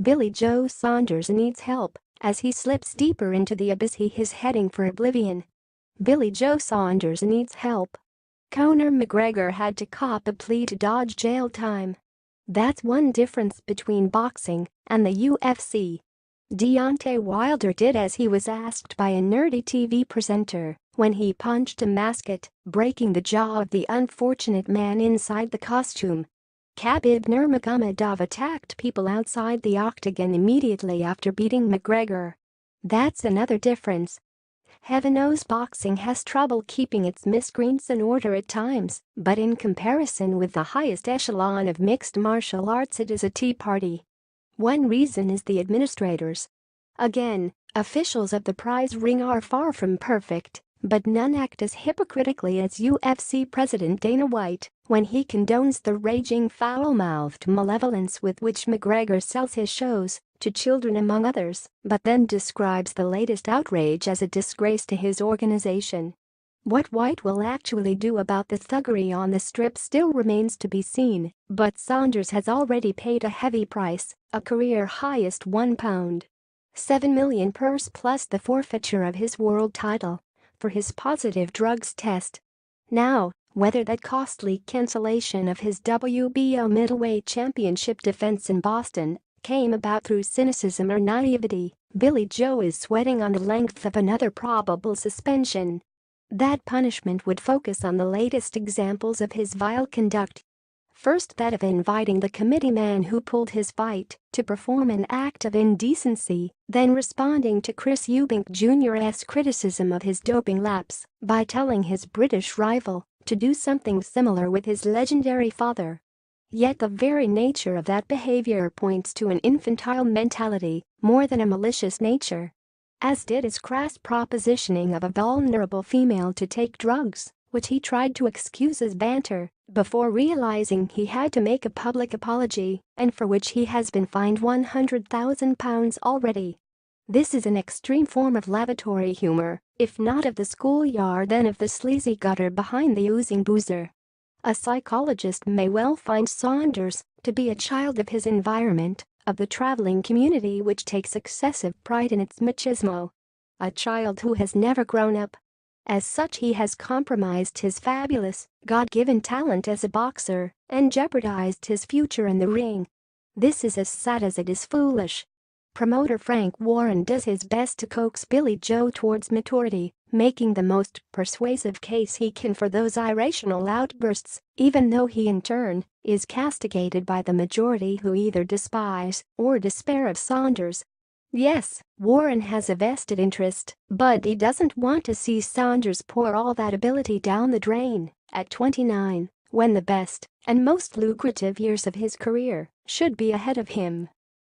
Joe Saunders needs help as he slips deeper into the abyss. He is heading for oblivion. Joe Saunders needs help. Conor McGregor had to cop a plea to dodge jail time. That's one difference between boxing and the UFC. Deontay Wilder did as he was asked by a nerdy TV presenter when he punched a mascot, breaking the jaw of the unfortunate man inside the costume. Khabib Nurmagomedov attacked people outside the octagon immediately after beating McGregor. That's another difference. Heaven knows boxing has trouble keeping its miscreants in order at times, but in comparison with the highest echelon of mixed martial arts, it is a tea party. One reason is the administrators. Again, officials of the prize ring are far from perfect, but none act as hypocritically as UFC President Dana White when he condones the raging foul-mouthed malevolence with which McGregor sells his shows to children among others, but then describes the latest outrage as a disgrace to his organization. What White will actually do about the thuggery on the strip still remains to be seen, but Saunders has already paid a heavy price, a career highest £1.7 million purse plus the forfeiture of his world title for his positive drugs test. Now, whether that costly cancellation of his WBO middleweight championship defense in Boston came about through cynicism or naivety, Billy Joe is sweating on the length of another probable suspension. That punishment would focus on the latest examples of his vile conduct. First, that of inviting the committee man who pulled his fight to perform an act of indecency, then responding to Chris Eubank Jr.'s criticism of his doping lapse by telling his British rival to do something similar with his legendary father. Yet the very nature of that behavior points to an infantile mentality more than a malicious nature. As did his crass propositioning of a vulnerable female to take drugs, which he tried to excuse as banter, before realizing he had to make a public apology, and for which he has been fined £100,000 already. This is an extreme form of lavatory humor, if not of the schoolyard then of the sleazy gutter behind the oozing boozer. A psychologist may well find Saunders to be a child of his environment, of the traveling community which takes excessive pride in its machismo. A child who has never grown up. As such, he has compromised his fabulous, God-given talent as a boxer and jeopardized his future in the ring. This is as sad as it is foolish. Promoter Frank Warren does his best to coax Billy Joe towards maturity, making the most persuasive case he can for those irrational outbursts, even though he in turn is castigated by the majority who either despise or despair of Saunders. Yes, Warren has a vested interest, but he doesn't want to see Saunders pour all that ability down the drain at 29, when the best and most lucrative years of his career should be ahead of him.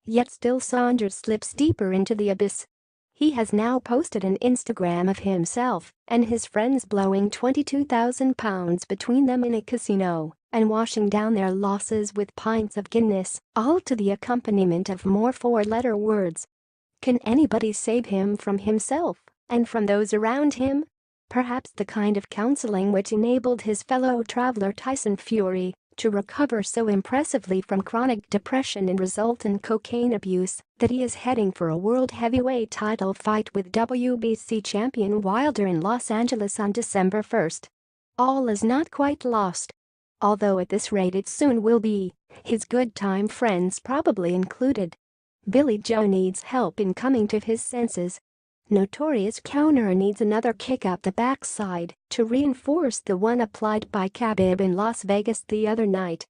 Yet still Saunders slips deeper into the abyss. He has now posted an Instagram of himself and his friends blowing £22,000 between them in a casino and washing down their losses with pints of Guinness, all to the accompaniment of more four-letter words. Can anybody save him from himself and from those around him? Perhaps the kind of counseling which enabled his fellow traveler Tyson Fury to recover so impressively from chronic depression and resultant cocaine abuse that he is heading for a world heavyweight title fight with WBC champion Wilder in Los Angeles on December 1. All is not quite lost. Although at this rate it soon will be, his good time friends probably included. Billy Joe needs help in coming to his senses. Notorious Conor needs another kick up the backside to reinforce the one applied by Khabib in Las Vegas the other night.